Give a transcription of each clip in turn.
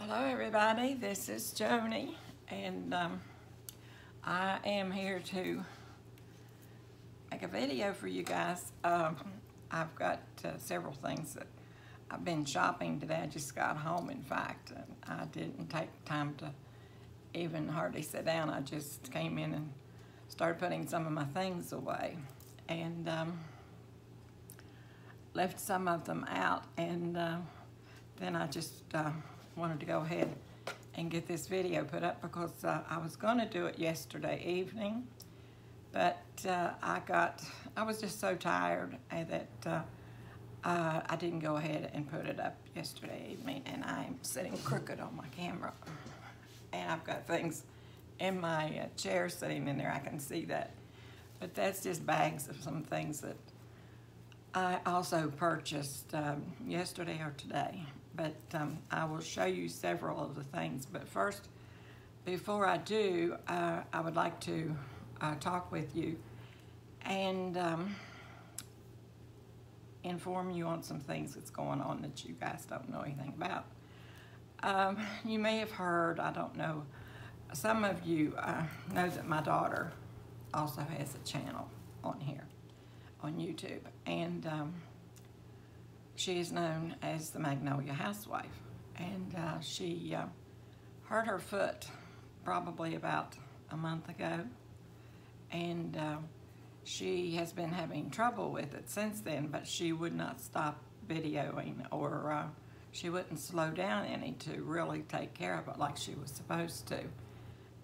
Hello everybody, this is Joni, and I am here to make a video for you guys. I've got several things that I've been shopping today. I just got home, in fact, and I didn't take time to even hardly sit down. I just came in and started putting some of my things away, and left some of them out, and then I just wanted to go ahead and get this video put up because I was going to do it yesterday evening, but I was just so tired that I didn't go ahead and put it up yesterday evening. And I'm sitting crooked on my camera, and I've got things in my chair sitting in there. I can see that, but that's just bags of some things that I also purchased yesterday or today. But I will show you several of the things. But first, before I do, I would like to talk with you and inform you on some things that's going on that you guys don't know anything about. You may have heard, I don't know, some of you know that my daughter also has a channel on here, on YouTube, and she is known as the Magnolia Housewife, and she hurt her foot probably about a month ago, and she has been having trouble with it since then, but she would not stop videoing, or she wouldn't slow down any to really take care of it like she was supposed to.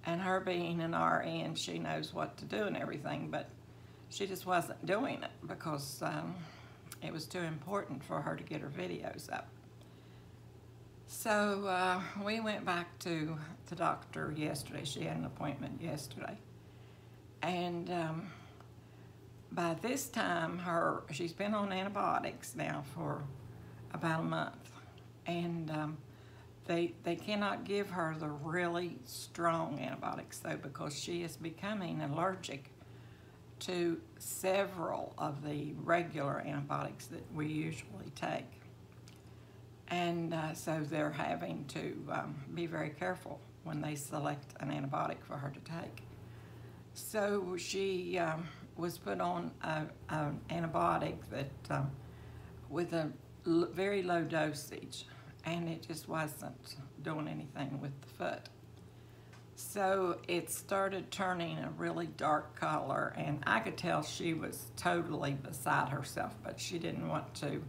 And her being an RN, she knows what to do and everything, but she just wasn't doing it because it was too important for her to get her videos up. So we went back to the doctor yesterday. She had an appointment yesterday. And by this time, she's been on antibiotics now for about a month. And they cannot give her the really strong antibiotics, though, because she is becoming allergic to several of the regular antibiotics that we usually take. And so they're having to be very careful when they select an antibiotic for her to take. So she was put on an antibiotic that with a very low dosage, and it just wasn't doing anything with the foot. So it started turning a really dark color, and I could tell she was totally beside herself, but she didn't want to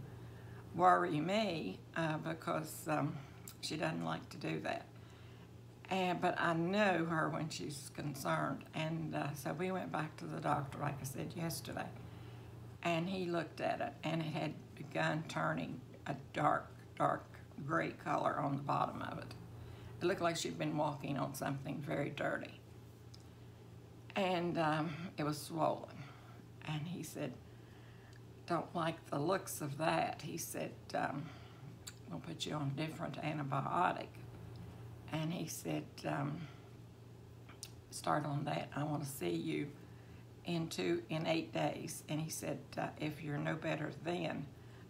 worry me because she doesn't like to do that. But I know her when she's concerned, and so we went back to the doctor, like I said yesterday, and he looked at it, and it had begun turning a dark gray color on the bottom of it. It looked like she'd been walking on something very dirty. And it was swollen. And he said, "Don't like the looks of that." He said, "We'll put you on a different antibiotic." And he said, "Start on that. I want to see you in 8 days." And he said, "If you're no better then,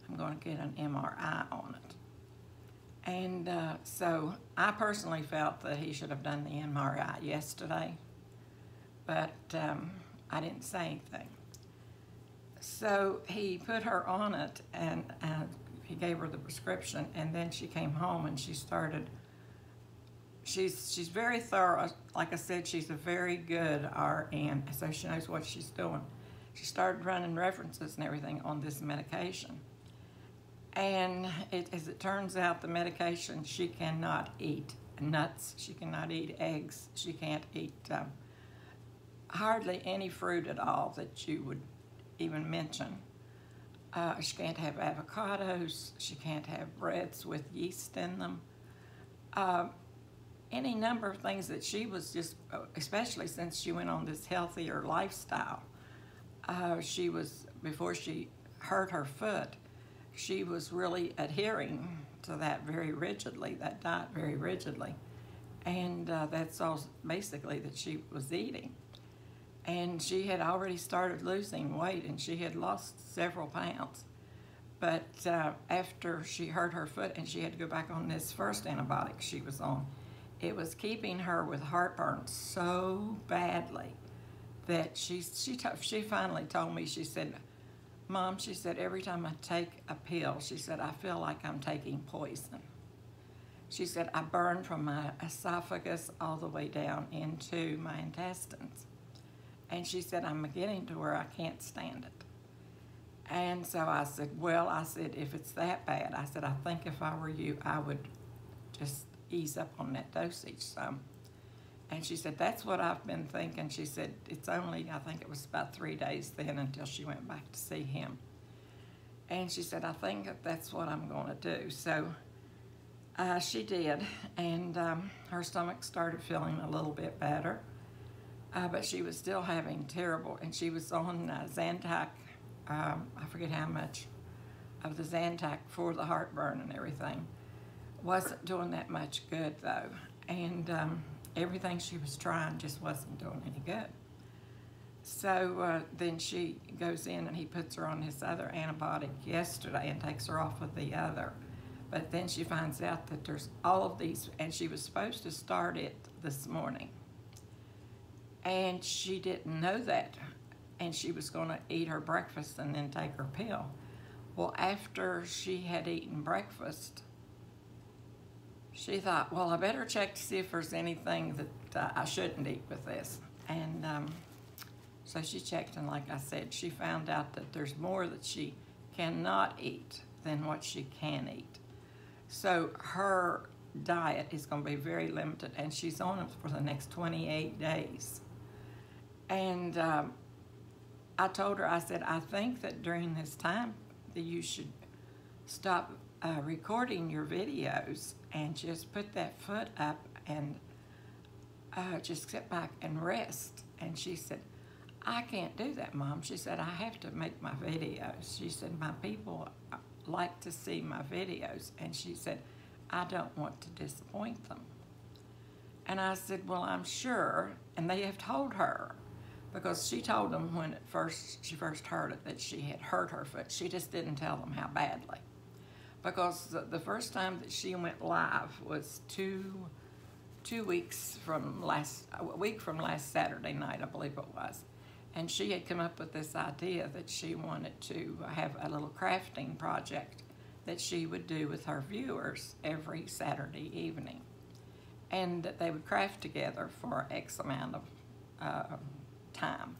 I'm going to get an MRI on it." And so I personally felt that he should have done the MRI yesterday, but I didn't say anything. So he put her on it, and he gave her the prescription, and then she came home and she started, she's very thorough. Like I said, she's a very good RN, so she knows what she's doing. She started running references and everything on this medication. And as it turns out, the medication, she cannot eat nuts, she cannot eat eggs, she can't eat hardly any fruit at all that you would even mention. She can't have avocados, she can't have breads with yeast in them. Any number of things that she was just, especially since she went on this healthier lifestyle, before she hurt her foot, she was really adhering to that very rigidly, that diet very rigidly. And that's all basically that she was eating. And she had already started losing weight, and she had lost several pounds. But after she hurt her foot and she had to go back on this first antibiotic she was on, it was keeping her with heartburn so badly that she finally told me, she said, Mom, she said, every time I take a pill, she said, I feel like I'm taking poison. She said, I burn from my esophagus all the way down into my intestines. And she said, I'm getting to where I can't stand it. And so I said, well, I said, if it's that bad, I said, I think if I were you, I would just ease up on that dosage some. And she said, that's what I've been thinking. She said, it's only, I think it was about 3 days then until she went back to see him. And she said, I think that's what I'm going to do. So she did, and her stomach started feeling a little bit better, but she was still having terrible, and she was on Zantac, I forget how much of the Zantac for the heartburn and everything. Wasn't doing that much good though, and everything she was trying just wasn't doing any good. So then she goes in and he puts her on his other antibiotic yesterday and takes her off of the other. But then she finds out that there's all of these, and she was supposed to start it this morning. And she didn't know that. And she was going to eat her breakfast and then take her pill. Well, after she had eaten breakfast, she thought, well, I better check to see if there's anything that I shouldn't eat with this. And so she checked, and like I said, she found out that there's more that she cannot eat than what she can eat. So her diet is going to be very limited, and she's on it for the next 28 days. And I told her, I said, I think that during this time that you should stop recording your videos and just put that foot up and just sit back and rest. And she said, I can't do that, Mom. She said, I have to make my videos. She said, my people like to see my videos. And she said, I don't want to disappoint them. And I said, well, I'm sure. And they have told her, because she told them when she first heard it that she had hurt her foot. She just didn't tell them how badly. Because the first time that she went live was a week from last Saturday night, I believe it was. And she had come up with this idea that she wanted to have a little crafting project that she would do with her viewers every Saturday evening. And that they would craft together for X amount of time.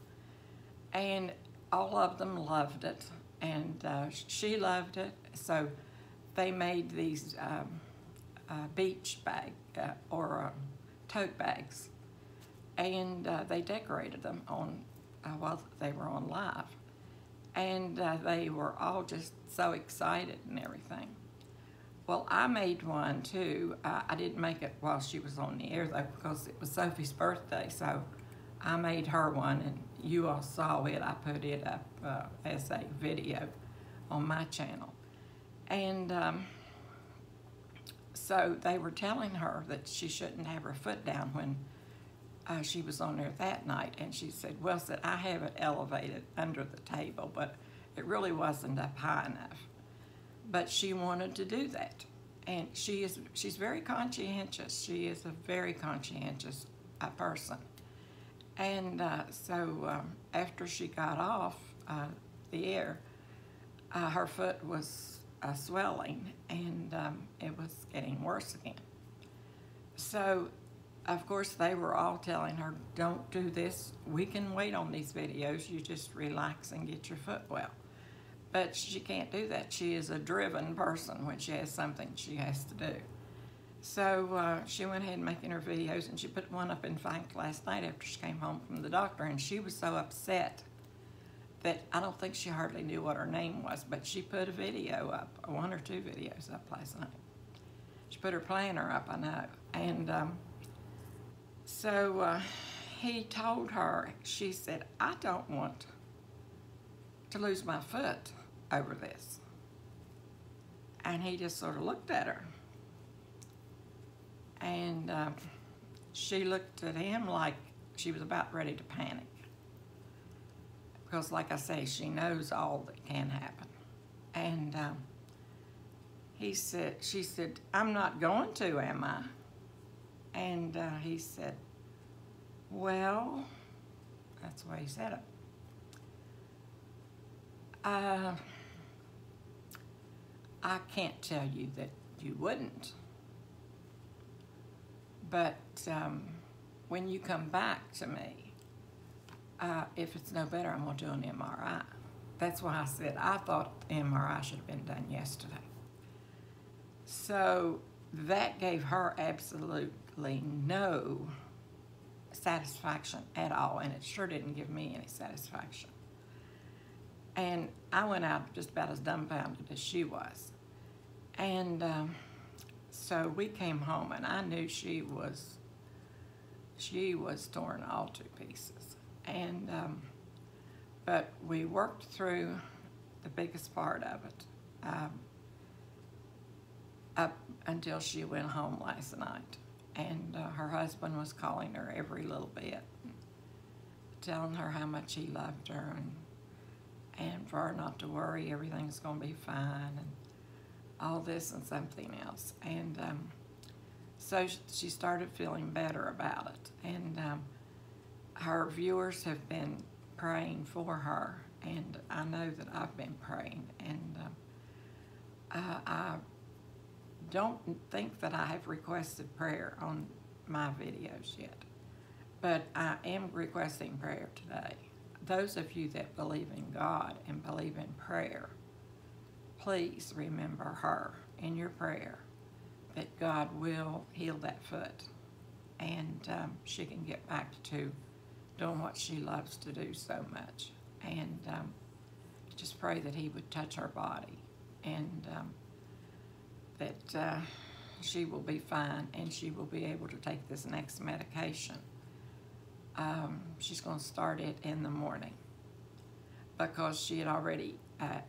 And all of them loved it, and she loved it. So they made these beach bag or tote bags, and they decorated them on while they were on live. And they were all just so excited and everything. Well, I made one too. I didn't make it while she was on the air though, because it was Sophie's birthday, so I made her one, and you all saw it. I put it up as a video on my channel. And so they were telling her that she shouldn't have her foot down when she was on there that night. And she said, well, said, I have it elevated under the table, but it really wasn't up high enough. But she wanted to do that. And she's very conscientious. She is a very conscientious person. And so after she got off the air, her foot was swelling, and it was getting worse again. So, of course, they were all telling her, don't do this. We can wait on these videos. You just relax and get your foot well. But she can't do that. She is a driven person when she has something she has to do. So she went ahead and making her videos, and she put one up, in fact, last night after she came home from the doctor, and she was so upset that I don't think she hardly knew what her name was, but she put a video up, 1 or 2 videos up last night. She put her planner up, I know. And so he told her, she said, I don't want to lose my foot over this. And he just sort of looked at her. And she looked at him like she was about ready to panic. Because like I say, she knows all that can happen. And she said, I'm not going to, am I? And he said, well, that's the way he said it. I can't tell you that you wouldn't. But when you come back to me, if it's no better, I'm going to do an MRI. That's why I said I thought the MRI should have been done yesterday. So that gave her absolutely no satisfaction at all, and it sure didn't give me any satisfaction. And I went out just about as dumbfounded as she was. And so we came home, and I knew she was torn all to pieces. And but we worked through the biggest part of it up until she went home last night. And her husband was calling her every little bit, telling her how much he loved her, and for her not to worry, everything's going to be fine, and all this and something else. And so she started feeling better about it. And her viewers have been praying for her, and I know that I've been praying. And I don't think that I have requested prayer on my videos yet, but I am requesting prayer today. Those of you that believe in God and believe in prayer, please remember her in your prayer, that God will heal that foot, and she can get back to doing what she loves to do so much. And just pray that he would touch her body, and that she will be fine, and she will be able to take this next medication. She's going to start it in the morning, because she had already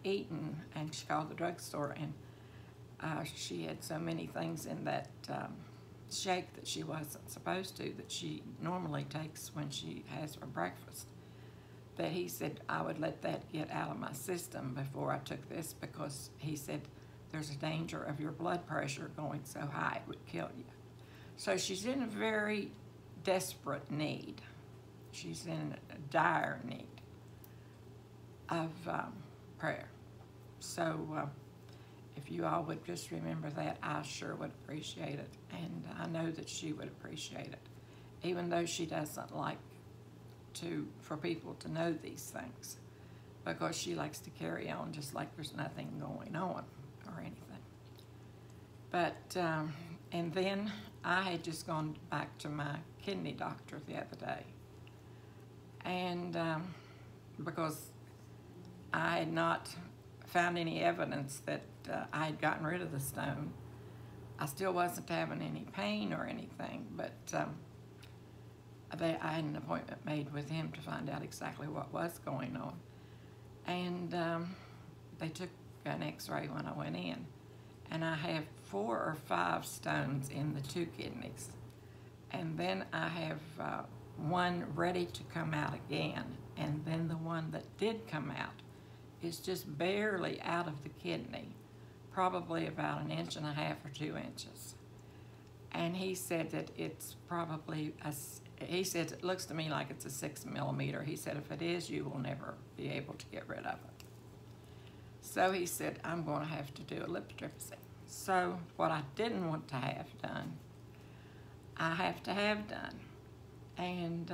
eaten, and she called the drugstore, and she had so many things in that shake that she wasn't supposed to, that she normally takes when she has her breakfast, that he said I would let that get out of my system before I took this, because he said there's a danger of your blood pressure going so high it would kill you. So she's in a very desperate need. She's in a dire need of prayer. So if you all would just remember that, I sure would appreciate it. And I know that she would appreciate it, even though she doesn't like for people to know these things, because she likes to carry on just like there's nothing going on or anything. But, and then I had just gone back to my kidney doctor the other day. And because I had not found any evidence that I had gotten rid of the stone, I still wasn't having any pain or anything, but I had an appointment made with him to find out exactly what was going on. And they took an x-ray when I went in, and I have 4 or 5 stones in the 2 kidneys. And then I have one ready to come out again, and then the one that did come out is just barely out of the kidney, probably about 1.5 inches or 2 inches. And he said that it's probably he said it looks to me like it's a 6 millimeter. He said if it is, you will never be able to get rid of it. So he said I'm going to have to do a lip trypsin. So what I didn't want to have done, I have to have done. And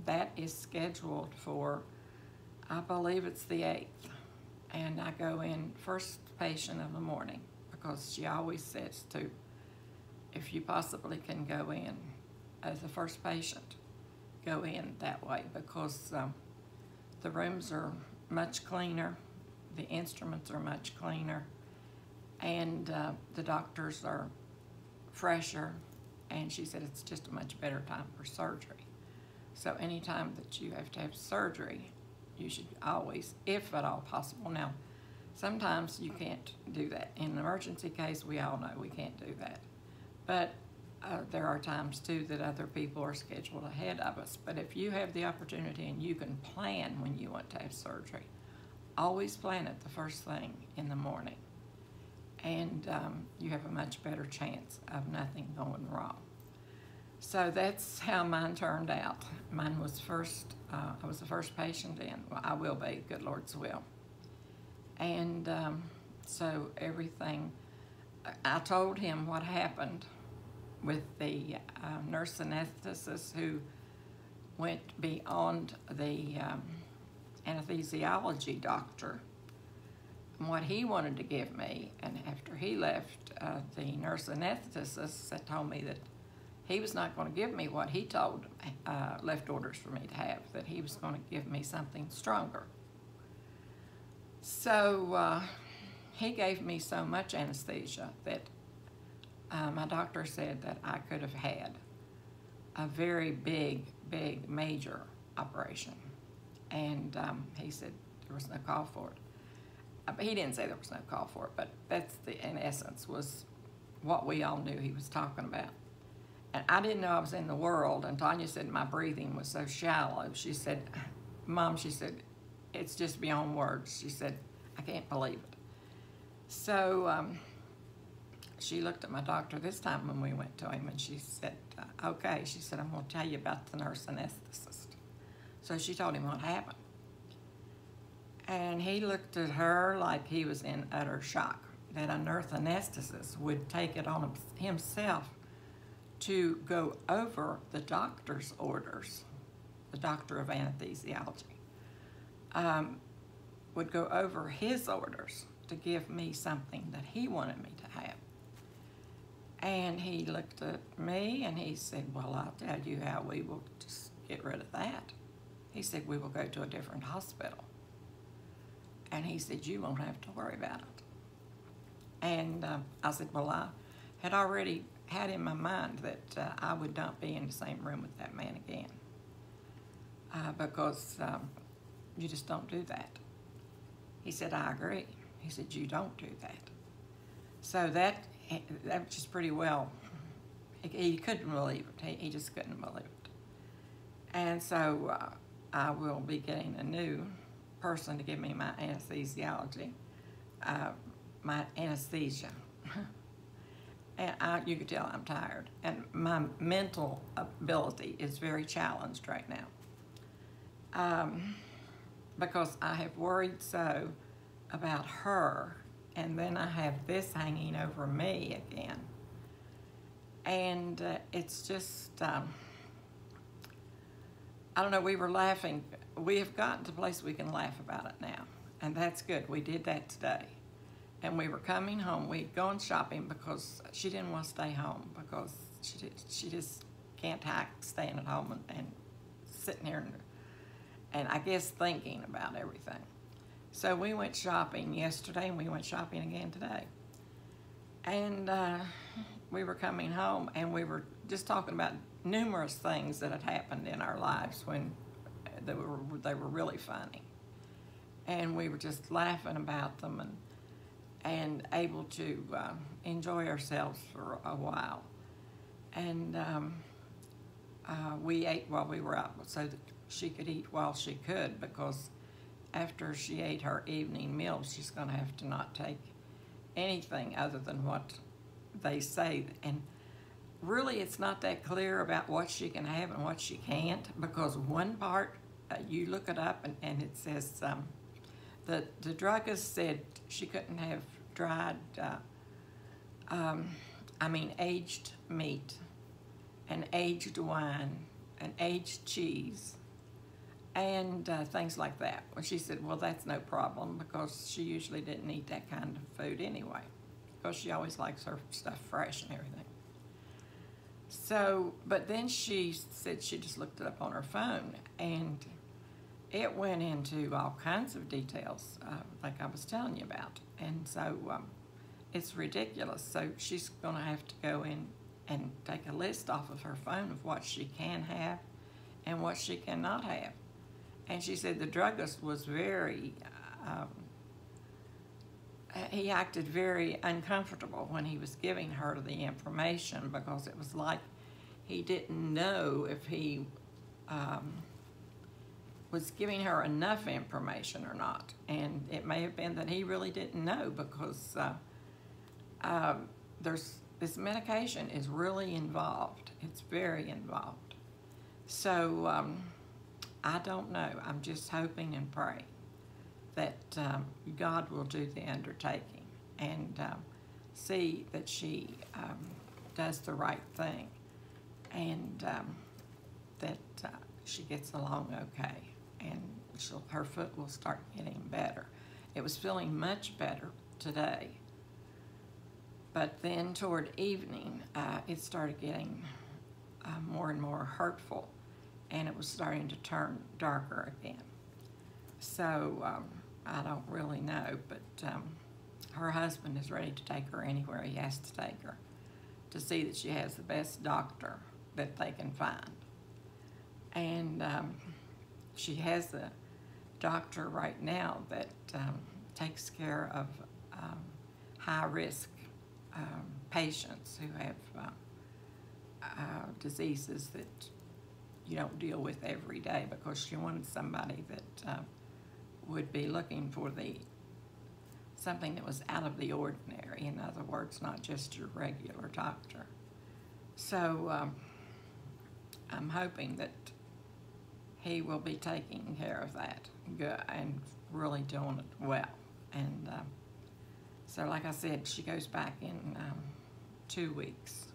that is scheduled for, I believe it's the 8th. And I go in first patient of the morning, because she always says to, if you possibly can go in as the first patient, go in that way, because the rooms are much cleaner, the instruments are much cleaner, and the doctors are fresher, and she said it's just a much better time for surgery. So anytime that you have to have surgery, you should always, if at all possible. Now, sometimes you can't do that. In an emergency case, we all know we can't do that. But there are times, too, that other people are scheduled ahead of us. But if you have the opportunity and you can plan when you want to have surgery, always plan it the first thing in the morning, and you have a much better chance of nothing going wrong. So that's how mine turned out. Mine was first, I was the first patient in. Well, I will be, good Lord's will. And so everything, I told him what happened with the nurse anesthetist who went beyond the anesthesiology doctor and what he wanted to give me. And after he left, the nurse anesthetist told me that he was not going to give me what he told, left orders for me to have, that he was going to give me something stronger. So he gave me so much anesthesia that my doctor said that I could have had a very big, major operation. And he said there was no call for it. He didn't say there was no call for it, but that's in essence, was what we all knew he was talking about. And I didn't know I was in the world, and Tanya said my breathing was so shallow. She said, Mom, she said, it's just beyond words. She said, I can't believe it. So she looked at my doctor this time when we went to him, and she said, okay. She said, I'm going to tell you about the nurse anesthetist. So she told him what happened. And he looked at her like he was in utter shock, that a nurse anesthetist would take it on himself to go over the doctor's orders, the doctor of anesthesiology, would go over his orders to give me something that he wanted me to have. And he looked at me and he said, well, I'll tell you how we will just get rid of that. He said, we will go to a different hospital. And he said, you won't have to worry about it. And I said, well, I had already had in my mind that I would not be in the same room with that man again, because you just don't do that. He said, I agree. He said, you don't do that. So that was just pretty well, he couldn't believe it. He just couldn't believe it. And so I will be getting a new person to give me my anesthesiology, my anesthesia. And you can tell I'm tired. And my mental ability is very challenged right now. Because I have worried so about her, and then I have this hanging over me again. And it's just, I don't know, we were laughing. We have gotten to a place we can laugh about it now, and that's good. We did that today. And we were coming home. We'd gone shopping because she didn't want to stay home, because she just can't hack staying at home and sitting here and I guess thinking about everything. So we went shopping yesterday, and we went shopping again today. And we were coming home, and we were just talking about numerous things that had happened in our lives when they were really funny. And we were just laughing about them and able to enjoy ourselves for a while. And we ate while we were out so that she could eat while she could, because after she ate her evening meal, she's going to have to not take anything other than what they say. And really, it's not that clear about what she can have and what she can't, because one part, you look it up and it says, the druggist said she couldn't have dried, aged meat and aged wine and aged cheese and things like that. Well, she said, well, that's no problem, because she usually didn't eat that kind of food anyway, because she always likes her stuff fresh and everything. So, but then she said she just looked it up on her phone, and it went into all kinds of details, like I was telling you about. And so it's ridiculous. So she's going to have to go in and take a list off of her phone of what she can have and what she cannot have. And she said the druggist was very, he acted very uncomfortable when he was giving her the information, because it was like he didn't know if he was giving her enough information or not. And it may have been that he really didn't know, because this medication is really involved. It's very involved. So I don't know. I'm just hoping and praying that God will do the undertaking and see that she does the right thing, and that she gets along okay, and her foot will start getting better. It was feeling much better today, but then toward evening, it started getting more and more hurtful, and it was starting to turn darker again. So I don't really know, but her husband is ready to take her anywhere he has to take her, to see that she has the best doctor that they can find. And she has a doctor right now that takes care of high-risk patients who have diseases that you don't deal with every day, because she wanted somebody that would be looking for something that was out of the ordinary. In other words, not just your regular doctor. So I'm hoping that he will be taking care of that and really doing it well. And so, like I said, she goes back in 2 weeks.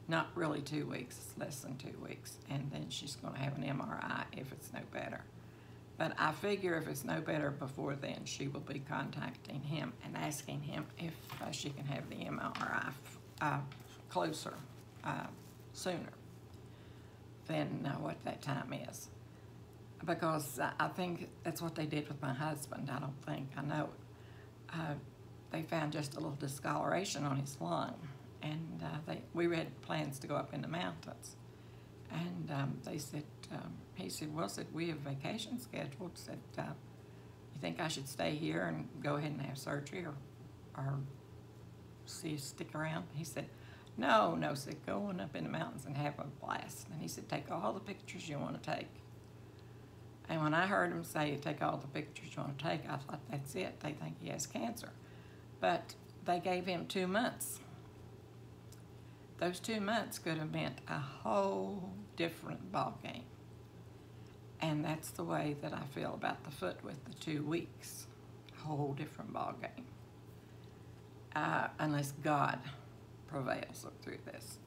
Not really 2 weeks, it's less than 2 weeks. And then she's going to have an MRI if it's no better. But I figure if it's no better before then, she will be contacting him and asking him if she can have the MRI closer, sooner than what that time is. Because I think that's what they did with my husband. I know they found just a little discoloration on his lung. And we had plans to go up in the mountains. And they said, he said, well, we have vacation scheduled. Said, you think I should stay here and go ahead and have surgery or stick around? He said, no, said, go on up in the mountains and have a blast. And he said, take all the pictures you want to take. And when I heard him say, take all the pictures you want to take, I thought, that's it. They think he has cancer. But they gave him 2 months. Those 2 months could have meant a whole different ball game. And that's the way that I feel about the foot with the 2 weeks. A whole different ball game. Unless God prevails through this.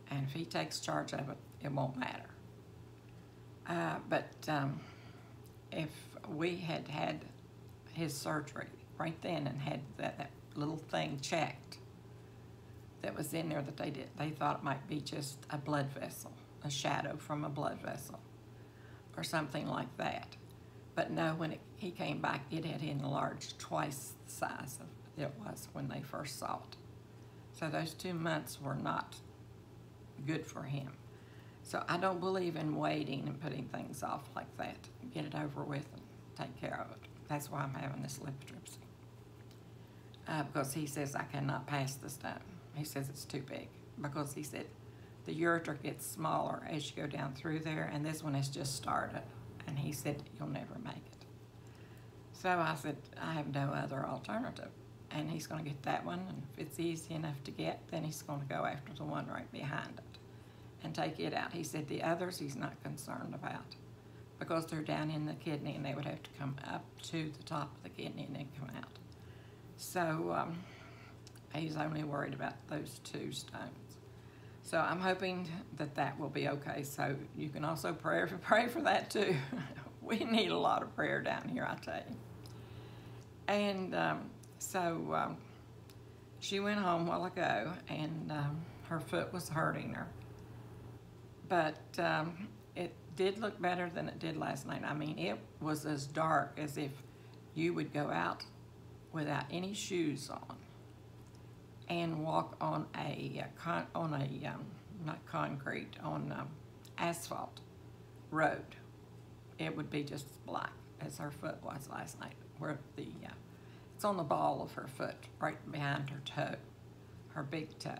And if he takes charge of it, it won't matter. But if we had had his surgery right then and had that little thing checked that was in there that they thought it might be just a blood vessel, a shadow from a blood vessel, or something like that. But no, when he came back, it had enlarged twice the size of it was when they first saw it. So those 2 months were not good for him. So I don't believe in waiting and putting things off like that. Get it over with and take care of it. That's why I'm having this lithotripsy. Because he says I cannot pass the stone. He says it's too big. Because he said the ureter gets smaller as you go down through there, and this one has just started. And he said, you'll never make it. So I said, I have no other alternative. And he's going to get that one, and if it's easy enough to get, then he's going to go after the one right behind it and take it out. He said the others he's not concerned about because they're down in the kidney and they would have to come up to the top of the kidney and then come out. So he's only worried about those 2 stones. So I'm hoping that that will be okay. So you can also pray for that too. We need a lot of prayer down here, I tell you. And so she went home a while ago, and her foot was hurting her. But it did look better than it did last night. I mean, it was as dark as if you would go out without any shoes on and walk on asphalt road. It would be just as black as her foot was last night, where it's on the ball of her foot, right behind her toe, her big toe.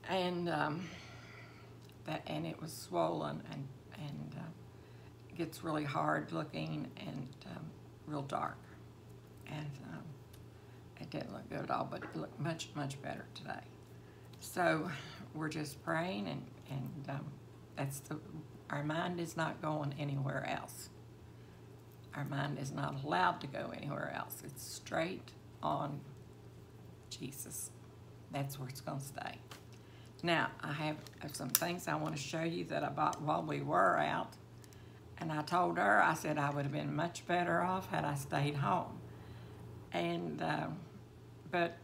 And it was swollen and gets really hard looking and real dark. And it didn't look good at all, but it looked much, much better today. So we're just praying, and our mind is not going anywhere else. Our mind is not allowed to go anywhere else. It's straight on Jesus. That's where it's going to stay. Now, I have some things I want to show you that I bought while we were out. And I told her, I said I would have been much better off had I stayed home. And, but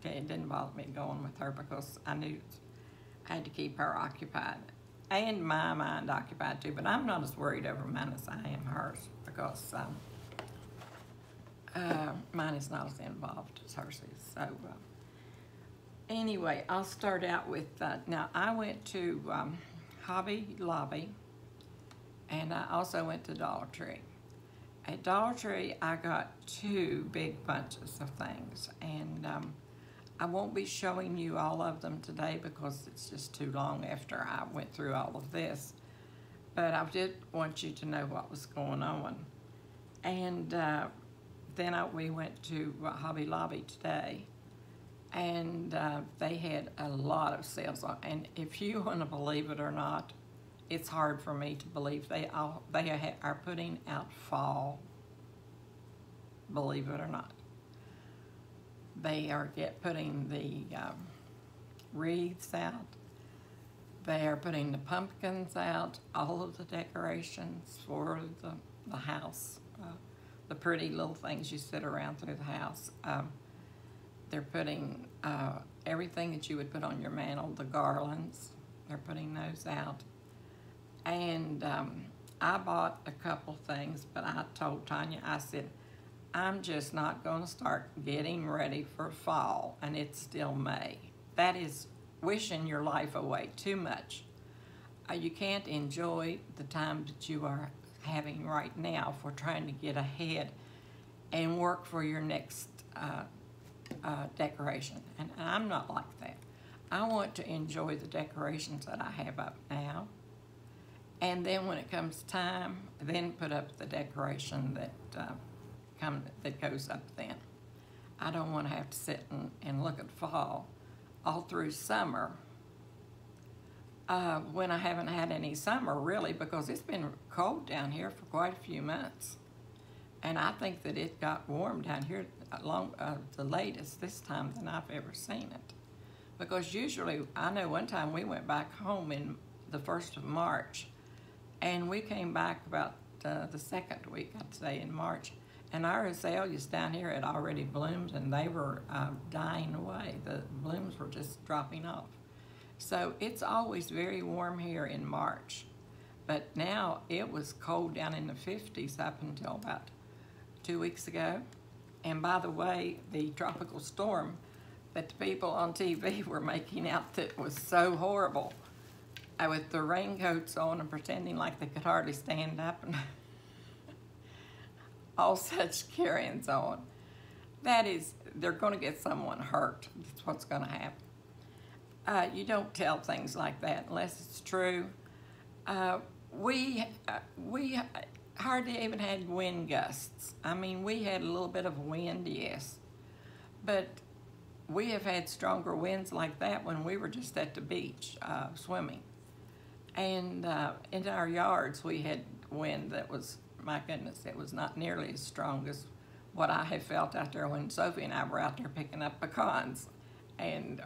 it didn't bother me going with her because I knew I had to keep her occupied. And my mind occupied too, but I'm not as worried over mine as I am hers because mine is not as involved as hers is. So anyway, I'll start out with, now I went to Hobby Lobby, and I also went to Dollar Tree. At Dollar Tree, I got 2 big bunches of things, and I won't be showing you all of them today because it's just too long after I went through all of this. But I did want you to know what was going on. And then we went to Hobby Lobby today, and they had a lot of sales on. And if you want to believe it or not, it's hard for me to believe they are putting out fall, believe it or not. They are putting the wreaths out. They are putting the pumpkins out, all of the decorations for the house, the pretty little things you sit around through the house. They're putting everything that you would put on your mantle, the garlands, they're putting those out. And I bought a couple things, but I told Tanya, I said, I'm just not going to start getting ready for fall, and it's still May. That is wishing your life away too much. You can't enjoy the time that you are having right now for trying to get ahead and work for your next decoration. And I'm not like that. I want to enjoy the decorations that I have up now. And then when it comes time, then put up the decoration that goes up then. I don't want to have to sit and look at fall all through summer when I haven't had any summer really, because it's been cold down here for quite a few months. And I think that it got warm down here the latest this time than I've ever seen it. Because usually, I know one time we went back home in the 1st of March, and we came back about the 2nd week, I'd say, in March, and our azaleas down here had already bloomed, and they were dying away. The blooms were just dropping off. So it's always very warm here in March. But now it was cold down in the 50s up until about 2 weeks ago. And by the way, the tropical storm that the people on TV were making out that was so horrible, with the raincoats on and pretending like they could hardly stand up and all such carryings on. They're going to get someone hurt. That's what's going to happen. You don't tell things like that unless it's true. We hardly even had wind gusts. I mean, we had a little bit of wind, yes, but we have had stronger winds like that when we were just at the beach swimming. And in our yards, we had wind that was, my goodness, it was not nearly as strong as what I have felt out there when Sophie and I were out there picking up pecans,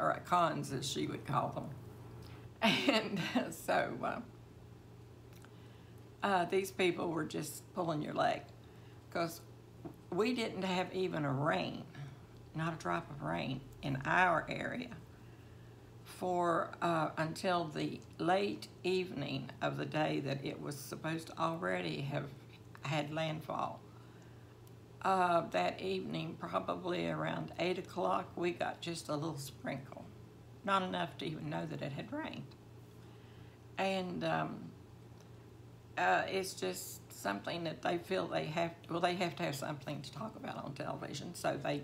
or cons as she would call them. And so these people were just pulling your leg, because we didn't have even a rain, not a drop of rain in our area for until the late evening of the day that it was supposed to already have had landfall. That evening, probably around 8 o'clock, we got just a little sprinkle, not enough to even know that it had rained. And it's just something that they feel they have to have something to talk about on television, so they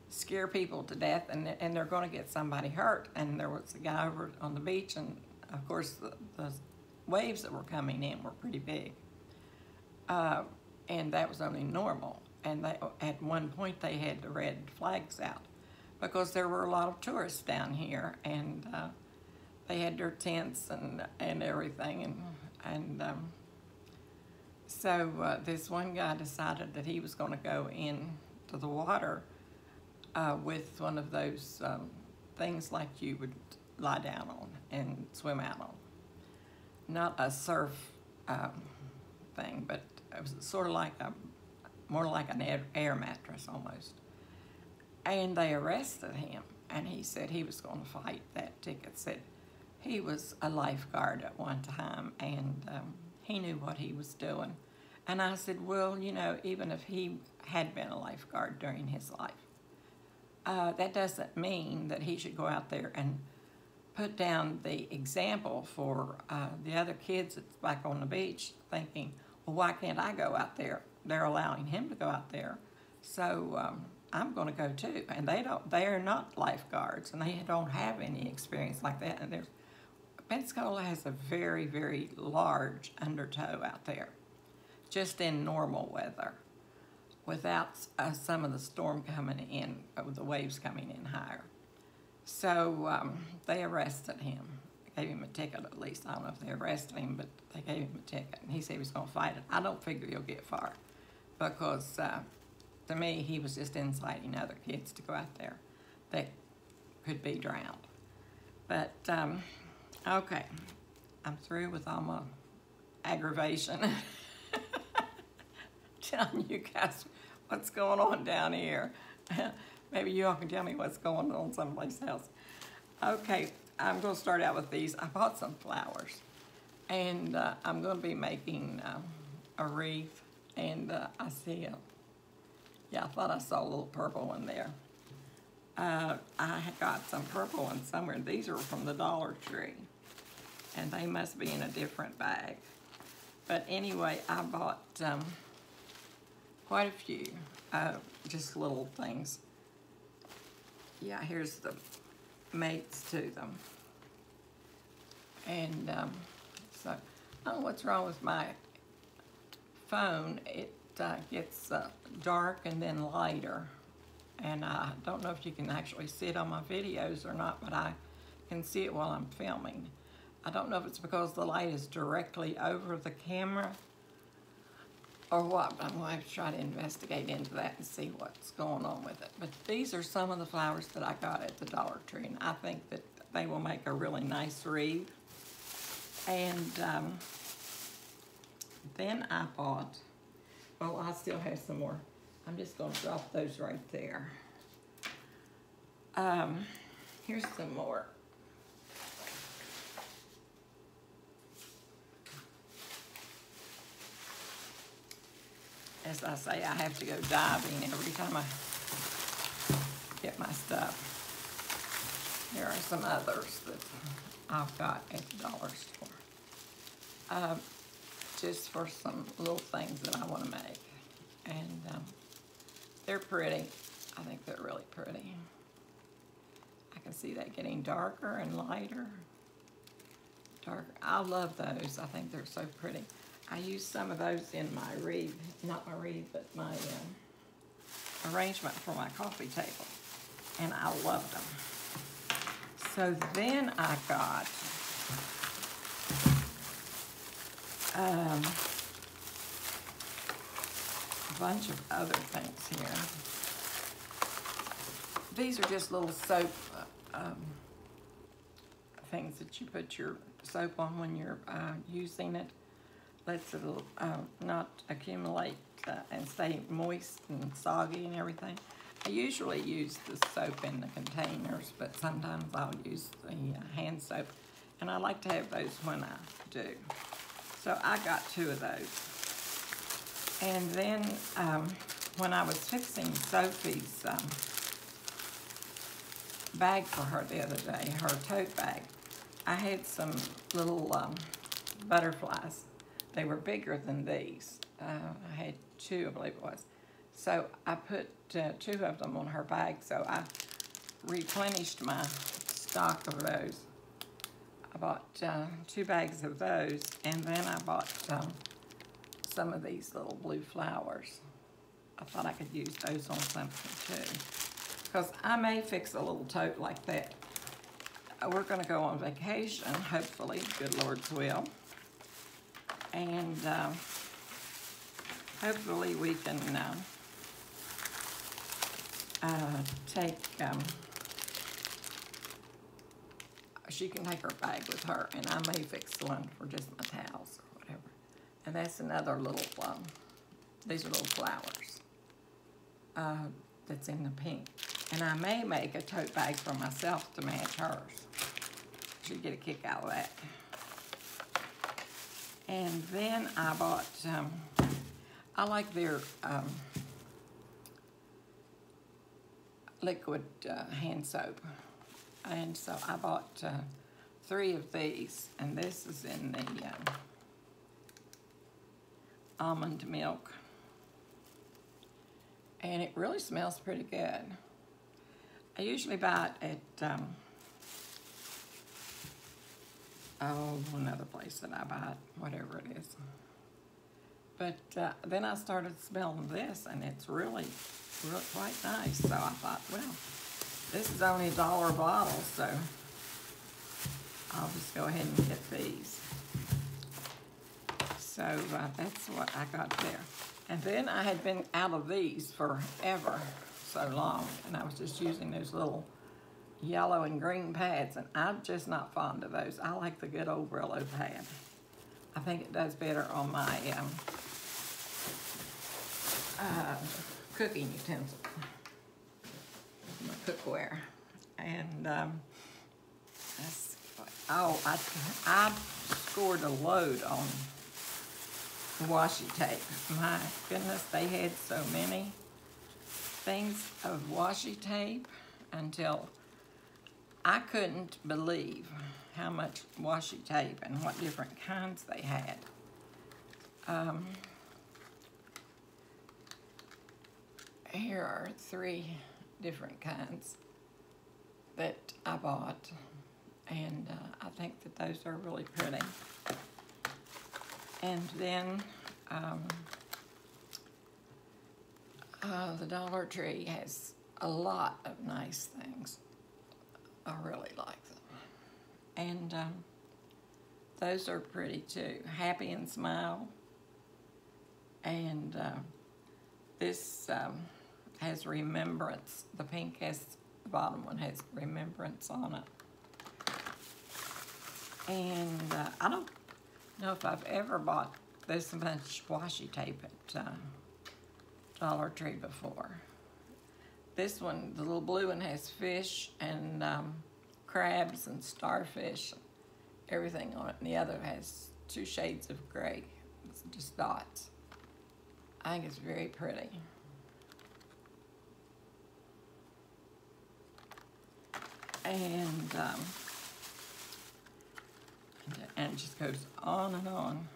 scare people to death, and they're going to get somebody hurt. And there was a guy over on the beach, and of course the waves that were coming in were pretty big. And that was only normal. And they, at one point they had the red flags out because there were a lot of tourists down here, and they had their tents and everything. So this one guy decided that he was going to go into the water with one of those things like you would lie down on and swim out on. Not a surf thing, but it was sort of like more like an air mattress almost. And they arrested him, and he said he was going to fight that ticket. Said he was a lifeguard at one time, and he knew what he was doing. And I said, well, you know, even if he had been a lifeguard during his life, that doesn't mean that he should go out there and put down the example for the other kids that's back on the beach thinking, well, why can't I go out there? They're allowing him to go out there, so I'm going to go too. And they are not lifeguards, and they don't have any experience like that. And Pensacola has a very, very large undertow out there, just in normal weather, without some of the storm coming in, the waves coming in higher. So they arrested him, gave him a ticket at least. I don't know if they arrested him, but they gave him a ticket. And he said he was going to fight it. I don't figure he'll get far because to me, he was just inciting other kids to go out there that could be drowned. But, okay, I'm through with all my aggravation. Telling you guys what's going on down here. Maybe you all can tell me what's going on someplace else. Okay, I'm going to start out with these. I bought some flowers, and I'm going to be making a wreath, and I see I thought I saw a little purple one there. I got some purple ones somewhere. These are from the Dollar Tree, and they must be in a different bag. But anyway, I bought quite a few, just little things. Yeah, here's the mates to them. And so, I don't know what's wrong with my phone. It gets dark and then lighter. And I don't know if you can actually see it on my videos or not, but I can see it while I'm filming. I don't know if it's because the light is directly over the camera or what, but I'm going to have to try to investigate into that and see what's going on with it. But these are some of the flowers that I got at the Dollar Tree, and I think that they will make a really nice wreath. And then I bought, well, I still have some more. I'm just going to drop those right there. Here's some more. As I say, I have to go diving every time I get my stuff. Here are some others that I've got at the dollar store. Just for some little things that I want to make. And they're pretty. I think they're really pretty. I can see that getting darker and lighter. Darker. I love those. I think they're so pretty. I use some of those in my wreath, not my wreath, but my arrangement for my coffee table. And I love them. So then I got a bunch of other things here. These are just little soap things that you put your soap on when you're using it. Lets it not accumulate and stay moist and soggy and everything. I usually use the soap in the containers, but sometimes I'll use the hand soap. And I like to have those when I do. So I got 2 of those. And then when I was fixing Sophie's bag for her the other day, her tote bag, I had some little butterflies. They were bigger than these. I had 2, I believe it was. So I put 2 of them on her bag, so I replenished my stock of those I bought 2 bags of those, and then I bought some of these little blue flowers. I thought I could use those on something too, because I may fix a little tote like that. We're going to go on vacation, hopefully, good Lord's will, and hopefully we can take, she can take her bag with her, and I may fix one for just my towels or whatever. And that's another little, these are little flowers that's in the pink. And I may make a tote bag for myself to match hers. She'd get a kick out of that. And then I bought, I like their liquid hand soap. And so I bought 3 of these, and this is in the almond milk. And it really smells pretty good. I usually buy it at, another place that I buy it, whatever it is. But then I started smelling this, and it's really quite nice. So I thought, well, this is only $1 a bottle, so I'll just go ahead and get these. So that's what I got there. And then I had been out of these forever, so long, and I was just using those little yellow and green pads, and I'm just not fond of those. I like the good old Brillo pad. I think it does better on my cooking utensils, my cookware. And I scored a load on the washi tape. My goodness, they had so many things of washi tape until I couldn't believe how much washi tape and what different kinds they had. Here are 3 different kinds that I bought, and I think that those are really pretty. And then the Dollar Tree has a lot of nice things. I really like them. And those are pretty too. Happy and Smile. And this has Remembrance. The pink has, the bottom one has Remembrance on it. And I don't know if I've ever bought this much washi tape at Dollar Tree before. This one, the little blue one, has fish and crabs and starfish, everything on it. And the other has 2 shades of gray. It's just dots. I think it's very pretty. And it just goes on and on.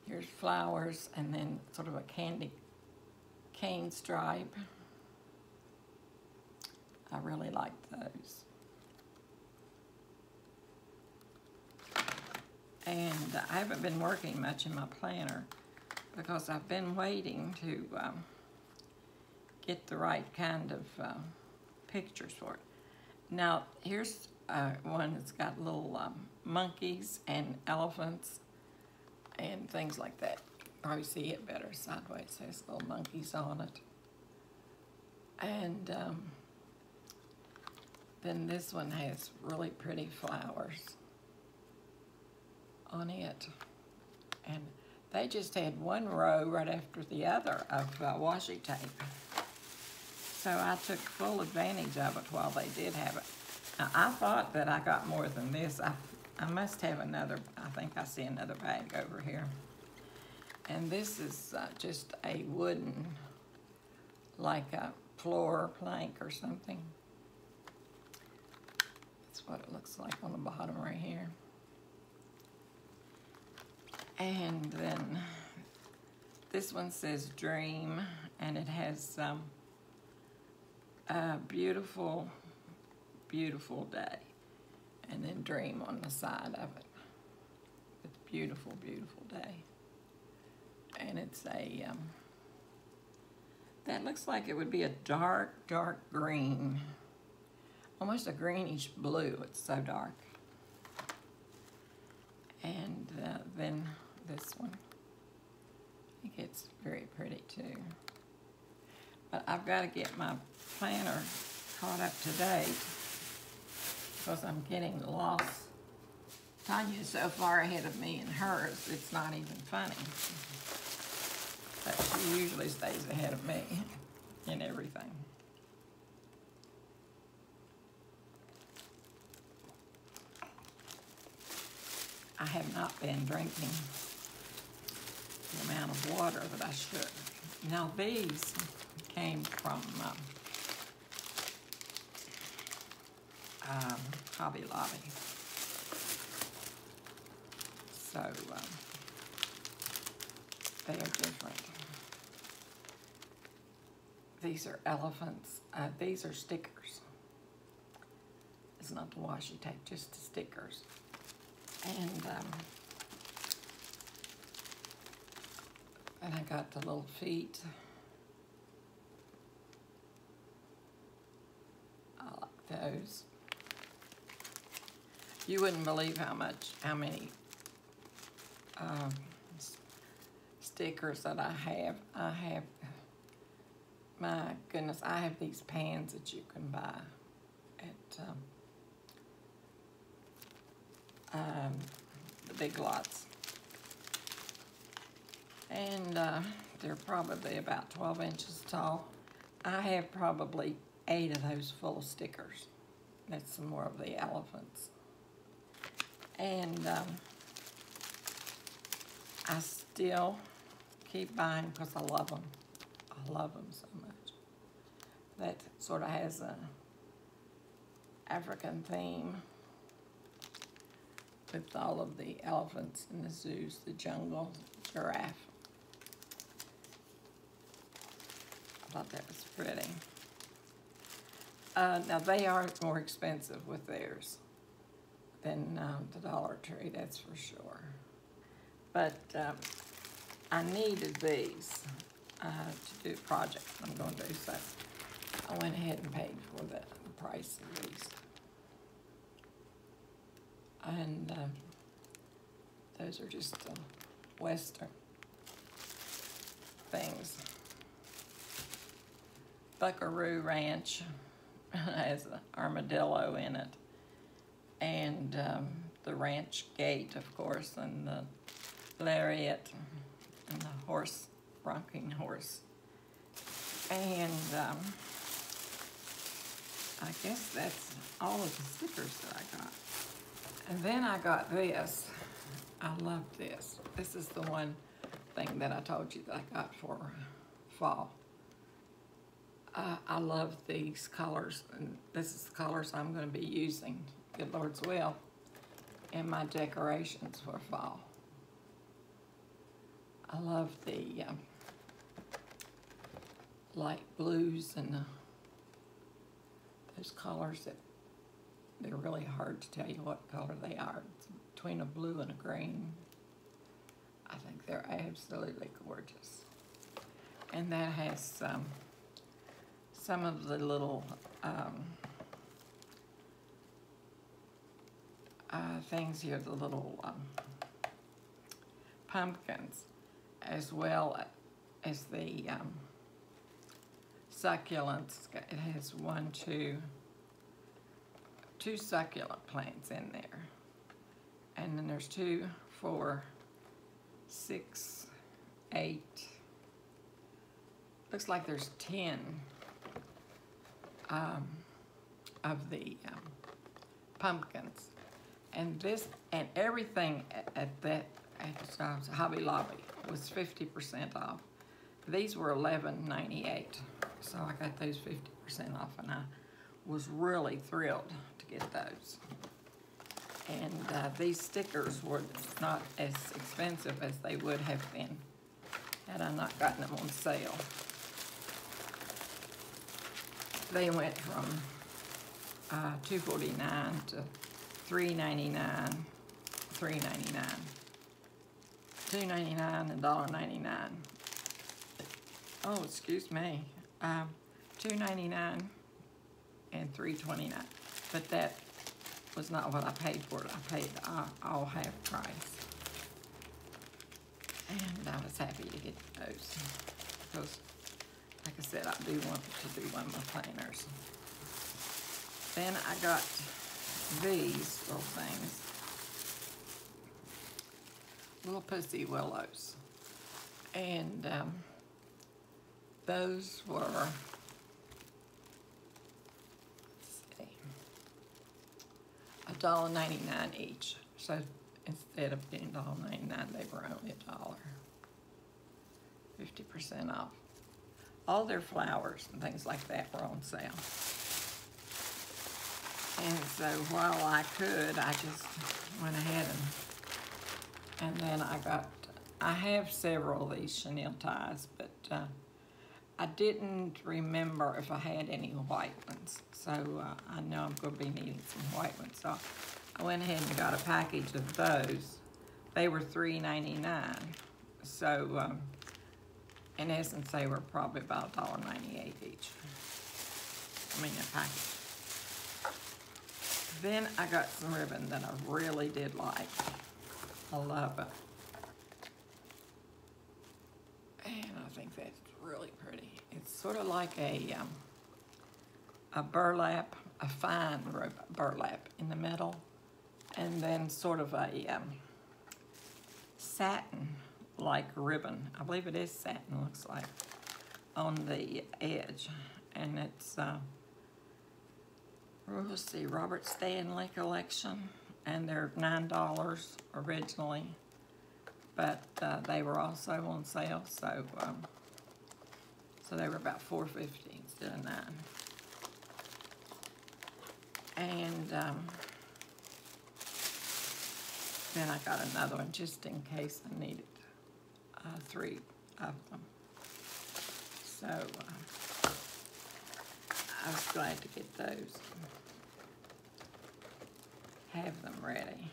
Here's flowers, and then sort of a candy cane stripe. I really like those. And I haven't been working much in my planner because I've been waiting to get the right kind of pictures for it. Now, here's one that's got little monkeys and elephants and things like that. Probably see it better sideways. It has little monkeys on it. And then this one has really pretty flowers on it. And they just had one row right after the other of washi tape. So I took full advantage of it while they did have it. Now, I thought that I got more than this. I must have another, I think I see another bag over here. And this is just a wooden, like a floor plank or something. That's what it looks like on the bottom right here. And then this one says Dream, and it has a beautiful, beautiful day. and then Dream on the side of it. It's a beautiful, beautiful day. And it's a, that looks like it would be a dark, dark green. Almost a greenish blue, it's so dark. And then this one, I think it's very pretty too. But I've got to get my planner caught up to date because I'm getting lost. Tanya's so far ahead of me in hers, it's not even funny. But she usually stays ahead of me in everything. I have not been drinking the amount of water that I should. Now these came from Hobby Lobby. So they are different. These are elephants. These are stickers. It's not the washi tape, just the stickers. And I got the little feet. I like those. You wouldn't believe how many stickers that I have. My goodness, I have these pans that you can buy at the Big Lots. And they're probably about 12 inches tall. I have probably 8 of those full of stickers. That's some more of the elephants. And I still keep buying because I love them. I love them so much. That sort of has a African theme with all of the elephants in the zoos, the jungle, giraffe. I thought that was pretty. Now they are more expensive with theirs than the Dollar Tree, that's for sure. But I needed these to do a project I'm going to do, so I went ahead and paid for the price of these. And those are just Western things. Buckaroo Ranch has an armadillo in it. And the ranch gate, of course, and the lariat, and the horse, rocking horse. And I guess that's all of the stickers that I got. And then I got this. I love this. This is the one thing that I told you that I got for fall. I love these colors, and this is the colors I'm going to be using, good Lord's will, in my decorations for fall. I love the light blues and those colors that they're really hard to tell you what color they are. It's between a blue and a green. I think they're absolutely gorgeous. And that has some of the little things here, the little pumpkins, as well as the succulents. It has two succulent plants in there. And then there's 2, 4, 6, 8. Looks like there's 10 of the pumpkins. And this and everything at Hobby Lobby was 50% off. These were $11.98, so I got those 50% off, and I was really thrilled to get those. And these stickers were not as expensive as they would have been had I not gotten them on sale. They went from $2.49 to $3.99, $3.99, $2.99, and $1.99. Oh, excuse me, $2.99 and $3.29. But that was not what I paid for it. I paid all half price. And I was happy to get those because, like I said, I do want to do one of my planners. Then I got these little things, little pussy willows, and those were, $1.99 each. So instead of being $1.99, they were only $1. 50% off. All their flowers and things like that were on sale. And so while I could, I just went ahead and then I have several of these chenille ties, but I didn't remember if I had any white ones. So I know I'm going to be needing some white ones. So I went ahead and got a package of those. They were $3.99. So in essence, they were probably about $1.98 each. I mean, a package. Then I got some ribbon that I really did like. I love it. And I think that's really pretty. It's sort of like a burlap, a fine burlap in the middle, and then sort of a satin-like ribbon. I believe it is satin, looks like, on the edge. And it's, let's see, Robert Stanley collection, and they're $9 originally, but they were also on sale, so they were about $4.50 instead of $9. And then I got another one just in case I needed 3 of them. So I was glad to get those. Have them ready.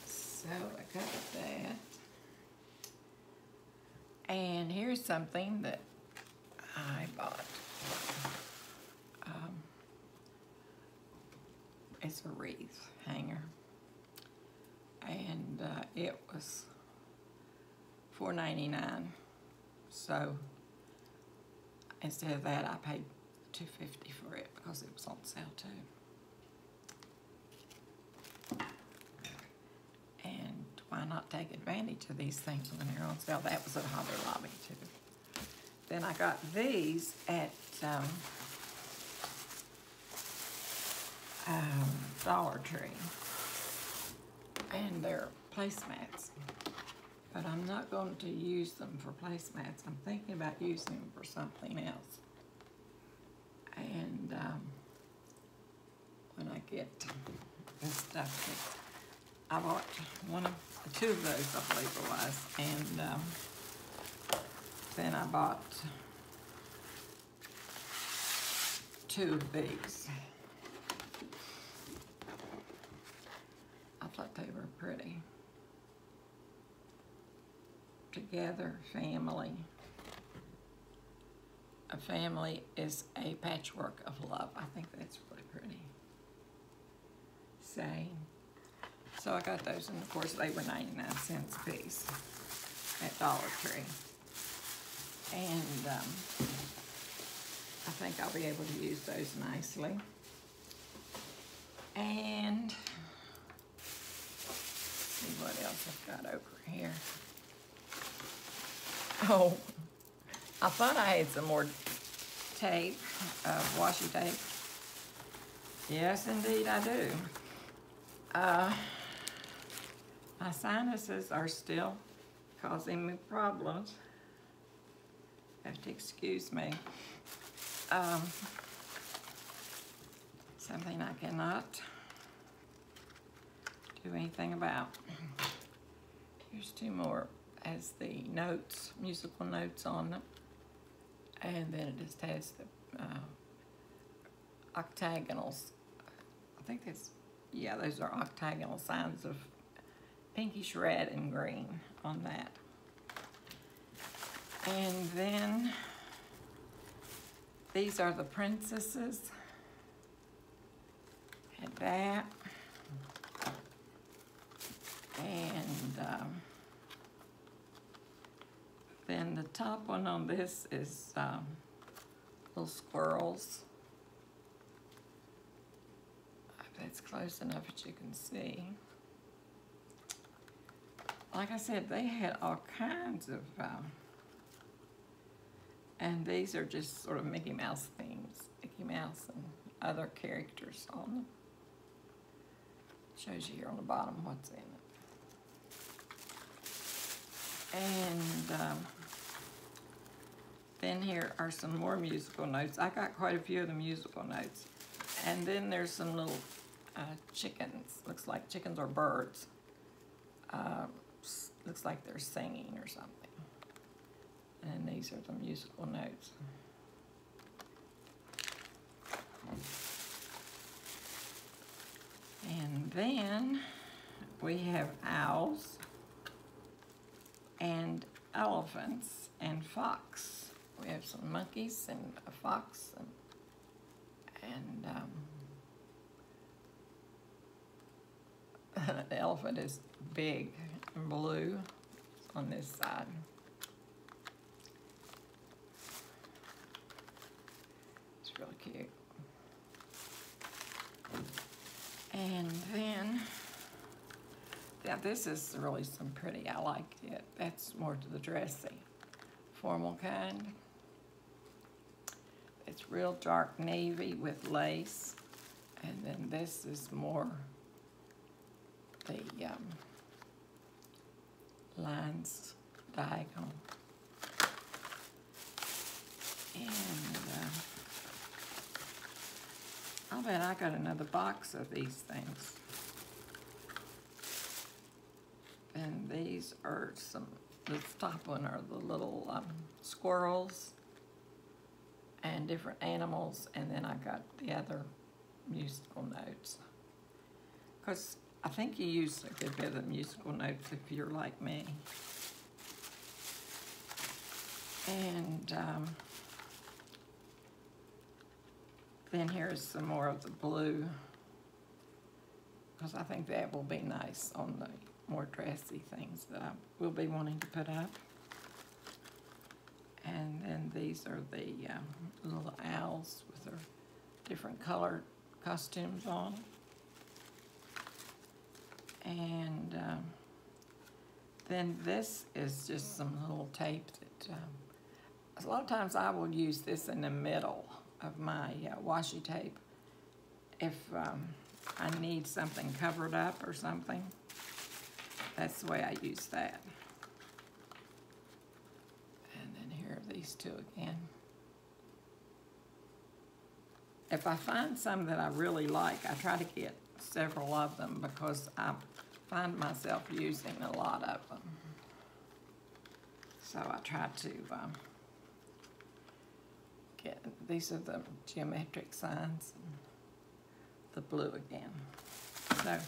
So I got that. And here's something that I bought. It's a wreath hanger. And it was $4.99. So instead of that, I paid $2.50 for it because it was on sale too. And why not take advantage of these things when they're on sale? That was at Hobby Lobby too. Then I got these at Dollar Tree, and they're placemats. But I'm not going to use them for placemats. I'm thinking about using them for something else. And when I get this stuff, I bought two of those, I believe it was, and then I bought 2 of these. I thought they were pretty. Together, family. A family is a patchwork of love. I think that's really pretty. Saying. So I got those, and of course they were 99 cents a piece at Dollar Tree. And I think I'll be able to use those nicely. And see what else I've got over here. Oh, I thought I had some more tape, washi tape. Yes, indeed I do. My sinuses are still causing me problems. Have to excuse me. Something I cannot do anything about. Here's 2 more. Has the notes, musical notes on them. And then it just has the octagonals. I think that's, yeah, those are octagonal signs of pinkish red and green on that. And then these are the princesses. Had that. And then the top one on this is little squirrels. If that's close enough that you can see. Like I said, they had all kinds of, and these are just sort of Mickey Mouse themes. Mickey Mouse and other characters on them. Shows you here on the bottom what's in it. And then here are some more musical notes. I got quite a few of the musical notes. And then there's some little chickens. Looks like chickens or birds. Looks like they're singing or something. And these are the musical notes. And then we have owls and elephants and fox. We have some monkeys and a fox and the elephant is big and blue on this side. It's really cute. And then, yeah, this is really some pretty, I like it. That's more to the dressy, formal kind. It's real dark navy with lace. And then this is more the lines diagonal. And I'll bet I got another box of these things. And these are some, the top one are the little squirrels and different animals, and then I got the other musical notes. Because I think you use a good bit of musical notes if you're like me. And then here's some more of the blue, because I think that will be nice on the more dressy things that I will be wanting to put up. And then these are the little owls with their different colored costumes on. And then this is just some little tape that, a lot of times I will use this in the middle of my washi tape if I need something covered up or something. That's the way I use that. And then here are these two again. If I find some that I really like, I try to get several of them because I find myself using a lot of them. So I try to get, these are the geometric signs, and the blue again. So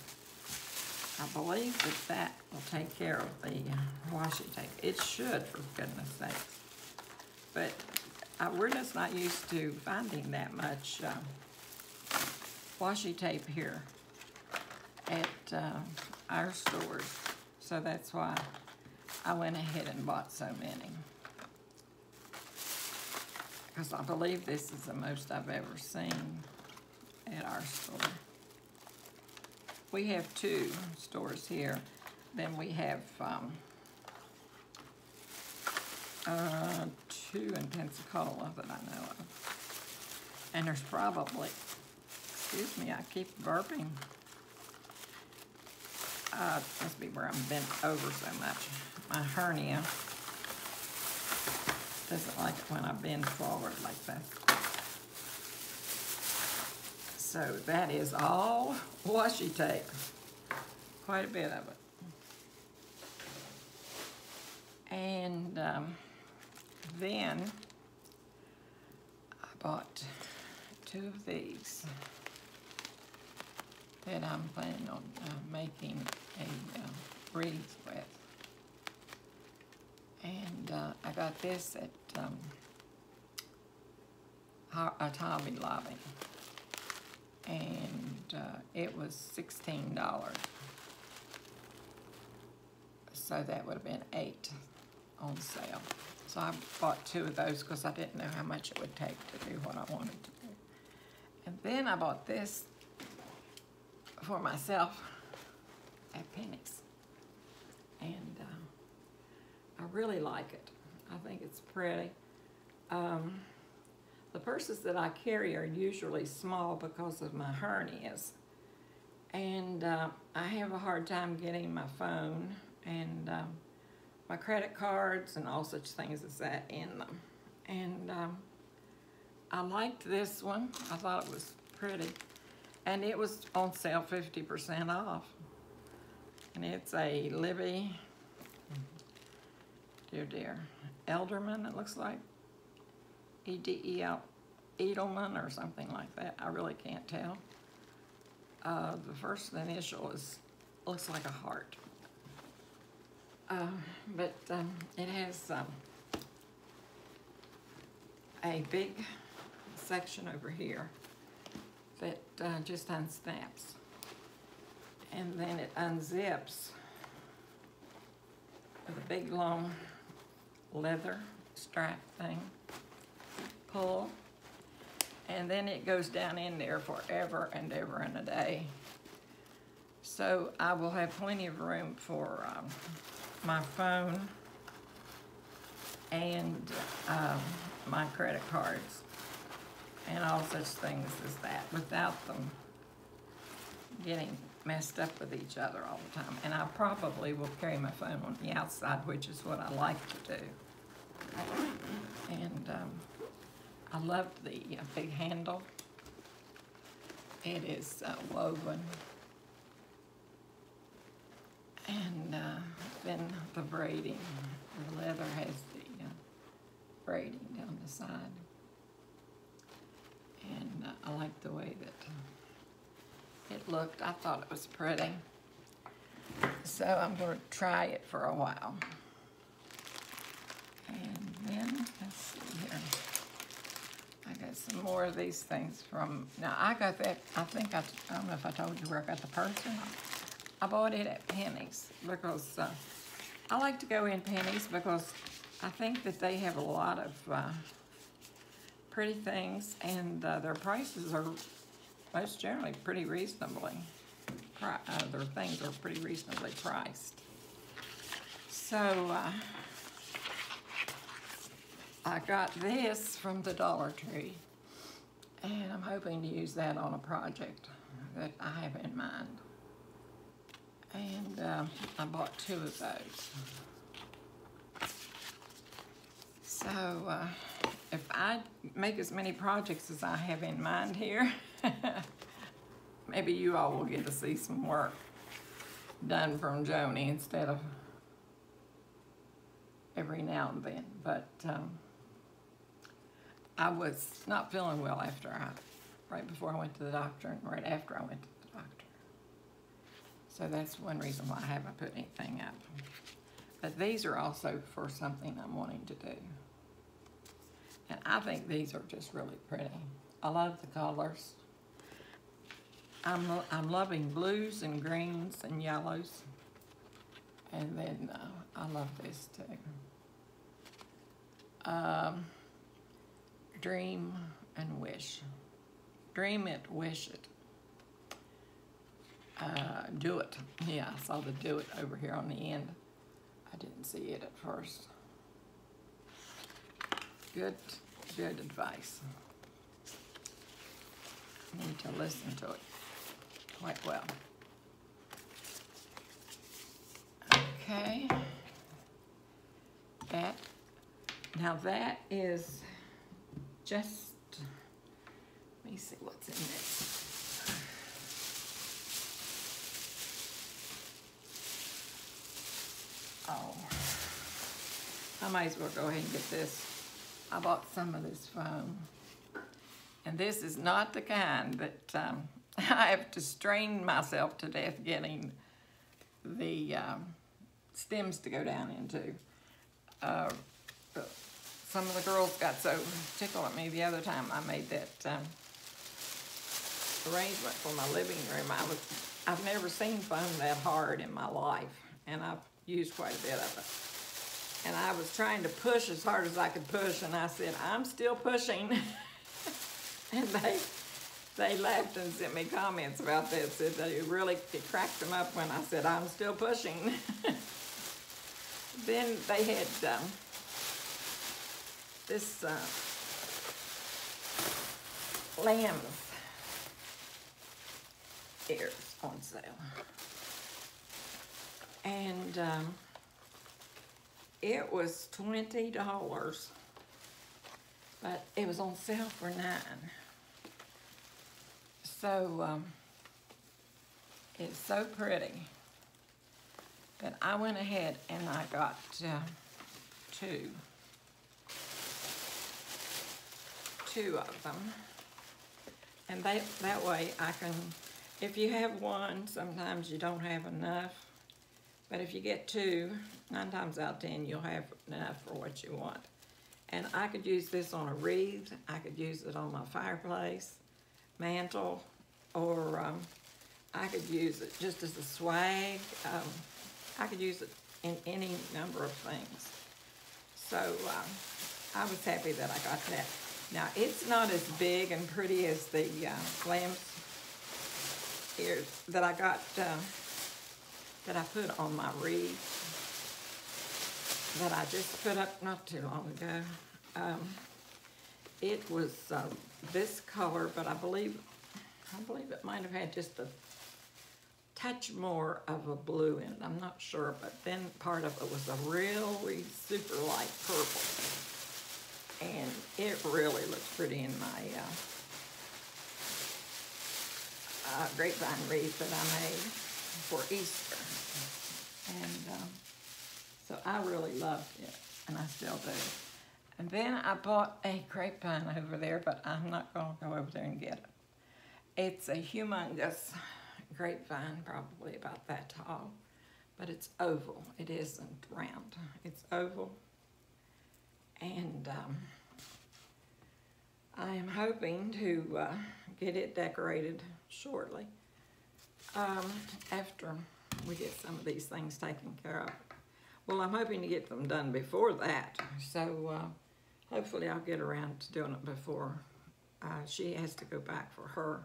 I believe that will take care of the washi tape. It should, for goodness sakes. But we're just not used to finding that much washi tape here at our stores. So that's why I went ahead and bought so many. Because I believe this is the most I've ever seen at our store. We have two stores here. Then we have two in Pensacola that I know of. And there's probably, excuse me, I keep burping. Must be where I'm bent over so much. My hernia doesn't like it when I bend forward like that. So that is all washi tape. Quite a bit of it. And then I bought 2 of these that I'm planning on making a wreath with. And I got this at Hobby Lobby, and it was $16. So that would have been $8 on sale. So I bought 2 of those because I didn't know how much it would take to do what I wanted to do. And then I bought this for myself at Penny's. And I really like it. I think it's pretty. The purses that I carry are usually small because of my hernias. And I have a hard time getting my phone and my credit cards and all such things as that in them. And I liked this one. I thought it was pretty. And it was on sale 50% off. And it's a Libby, dear, Elderman, it looks like. Edelman or something like that. I really can't tell. The first initial looks like a heart. But it has a big section over here that just unsnaps. And then it unzips with a big long leather strap thing. Pull. And then it goes down in there forever and ever and a day. So I will have plenty of room for my phone and my credit cards and all such things as that without them getting messed up with each other all the time. And I probably will carry my phone on the outside, which is what I like to do. And I love the big handle. It is woven. And then the braiding. The leather has the braiding down the side. And I like the way that it looked. I thought it was pretty. So I'm going to try it for a while. And then, let's see here. I got some more of these things from, now I got that, I don't know if I told you where I got the purse or not. I bought it at Penny's because I like to go in Penny's because I think that they have a lot of pretty things, and their prices are most generally pretty reasonably, their things are pretty reasonably priced. So I got this from the Dollar Tree, and I'm hoping to use that on a project that I have in mind. And I bought 2 of those. So if I make as many projects as I have in mind here, maybe you all will get to see some work done from Joni instead of every now and then. But I was not feeling well right before I went to the doctor and right after I went to the doctor. So that's one reason why I haven't put anything up. But these are also for something I'm wanting to do. And I think these are just really pretty. I love the colors. I'm loving blues and greens and yellows. And then I love this too. Dream and wish. Dream it, wish it. Do it. Yeah, I saw the do it over here on the end. I didn't see it at first. Good advice. I need to listen to it quite well. Okay. That is just, let me see what's in this. Oh, I might as well go ahead and get this. I bought some of this foam. And this is not the kind that I have to strain myself to death getting the stems to go down into. Some of the girls got so tickled at me the other time I made that arrangement for my living room. I've never seen foam that hard in my life, and I've used quite a bit of it. And I was trying to push as hard as I could push, and I said, I'm still pushing. And they laughed and sent me comments about that, said that it cracked them up when I said, I'm still pushing. Then they had this lamb's ears on sale. And it was $20, but it was on sale for $9. So it's so pretty that I went ahead and I got two of them. And that way I can, if you have one, sometimes you don't have enough. But if you get two, 9 times out of 10, you'll have enough for what you want. And I could use this on a wreath. I could use it on my fireplace, mantle, or I could use it just as a swag. I could use it in any number of things. So I was happy that I got that. Now, it's not as big and pretty as the lamb's ears that I got, that I put on my wreath that I just put up not too long ago. It was this color, but I believe it might have had just a touch more of a blue in it. I'm not sure, but then part of it was a really super light purple. And it really looks pretty in my grapevine wreath that I made for Easter. And so I really loved it, and I still do. And then I bought a grapevine over there, but I'm not going to go over there and get it. It's a humongous grapevine, probably about that tall, but it's oval. It isn't round. It's oval. And I am hoping to get it decorated shortly after we get some of these things taken care of. Well, I'm hoping to get them done before that, so hopefully I'll get around to doing it before she has to go back for her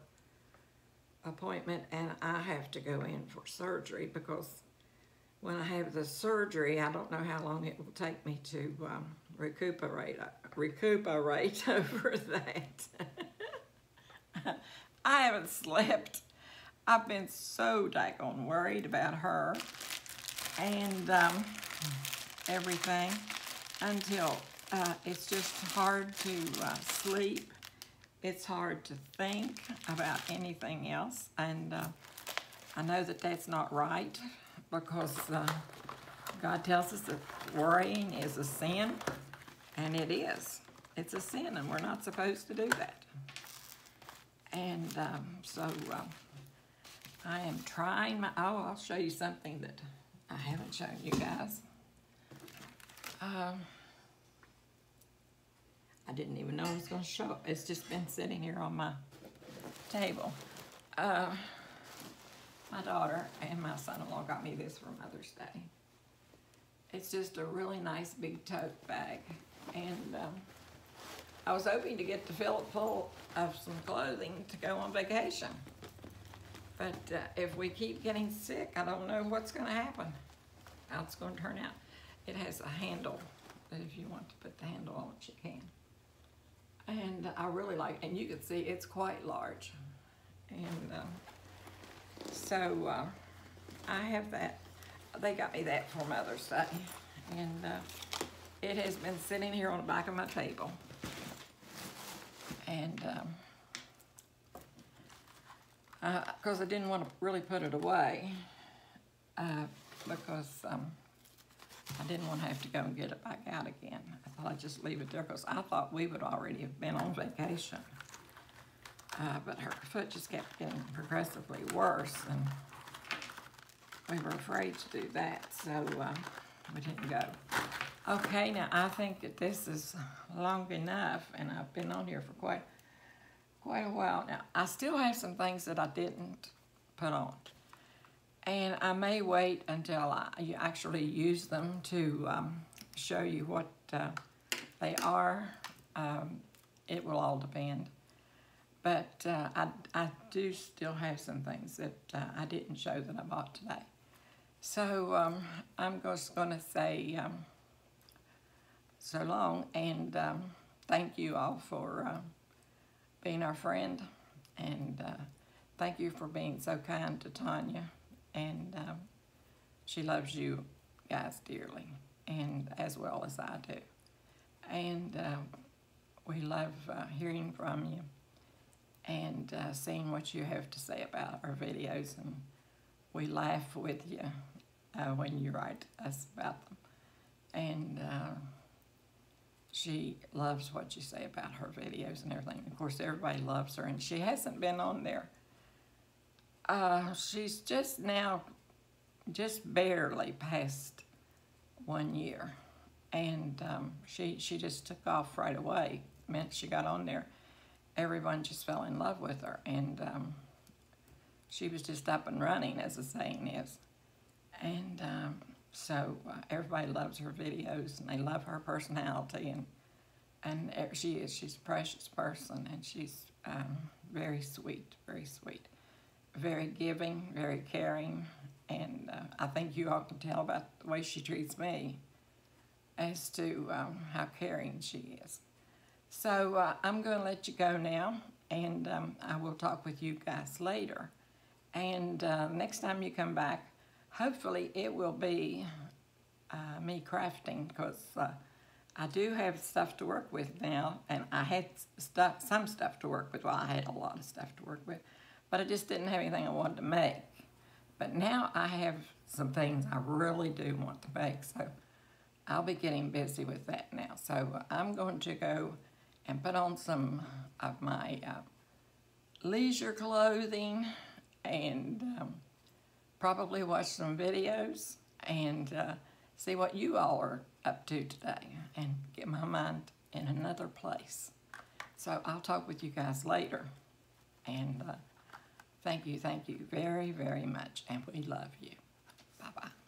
appointment, and I have to go in for surgery, because when I have the surgery, I don't know how long it will take me to recuperate over that. I haven't slept. I've been so daggone worried about her and everything until it's just hard to sleep. It's hard to think about anything else, and I know that that's not right, because God tells us that worrying is a sin, and it is. It's a sin, and we're not supposed to do that. And so I am trying I'll show you something that I haven't shown you guys. I didn't even know it was going to show up. It's just been sitting here on my table. My daughter and my son-in-law got me this for Mother's Day. It's just a really nice big tote bag. And I was hoping to get to fill it full of some clothing to go on vacation. But if we keep getting sick, I don't know what's going to happen, how it's going to turn out. It has a handle that if you want to put the handle on it, you can. And I really like, and you can see it's quite large. And so I have that. They got me that for Mother's Day. And it has been sitting here on the back of my table. And because I didn't want to really put it away, because I didn't want to have to go and get it back out again. I thought I'd just leave it there, because I thought we would already have been on vacation but her foot just kept getting progressively worse, and we were afraid to do that, so we didn't go. Okay, now I think that this is long enough, and I've been on here for quite a while now. I still have some things that I didn't put on, and I may wait until I actually use them to show you what they are. It will all depend. But I do still have some things that I didn't show that I bought today. So I'm just going to say so long, and thank you all for being our friend, and thank you for being so kind to Tanya, and she loves you guys dearly, and as well as I do. And we love hearing from you and seeing what you have to say about our videos, and we laugh with you when you write us about them. And she loves what you say about her videos and everything. Of course, everybody loves her, and she hasn't been on there. She's just barely past 1 year, and she just took off right away. The minute she got on there, everyone just fell in love with her, and she was just up and running, as the saying is. And so everybody loves her videos, and they love her personality, and she's a precious person, and she's very sweet, very giving, very caring, and I think you all can tell about the way she treats me as to how caring she is. So I'm going to let you go now, and I will talk with you guys later. And next time you come back, hopefully it will be me crafting, because I do have stuff to work with now, and I had some stuff to work with. Well, I had a lot of stuff to work with, but I just didn't have anything I wanted to make. But now I have some things I really do want to make, so I'll be getting busy with that now. So I'm going to go and put on some of my leisure clothing, and probably watch some videos, and see what you all are up to today, and get my mind in another place. So I'll talk with you guys later, and thank you very, very much, and we love you. Bye-bye.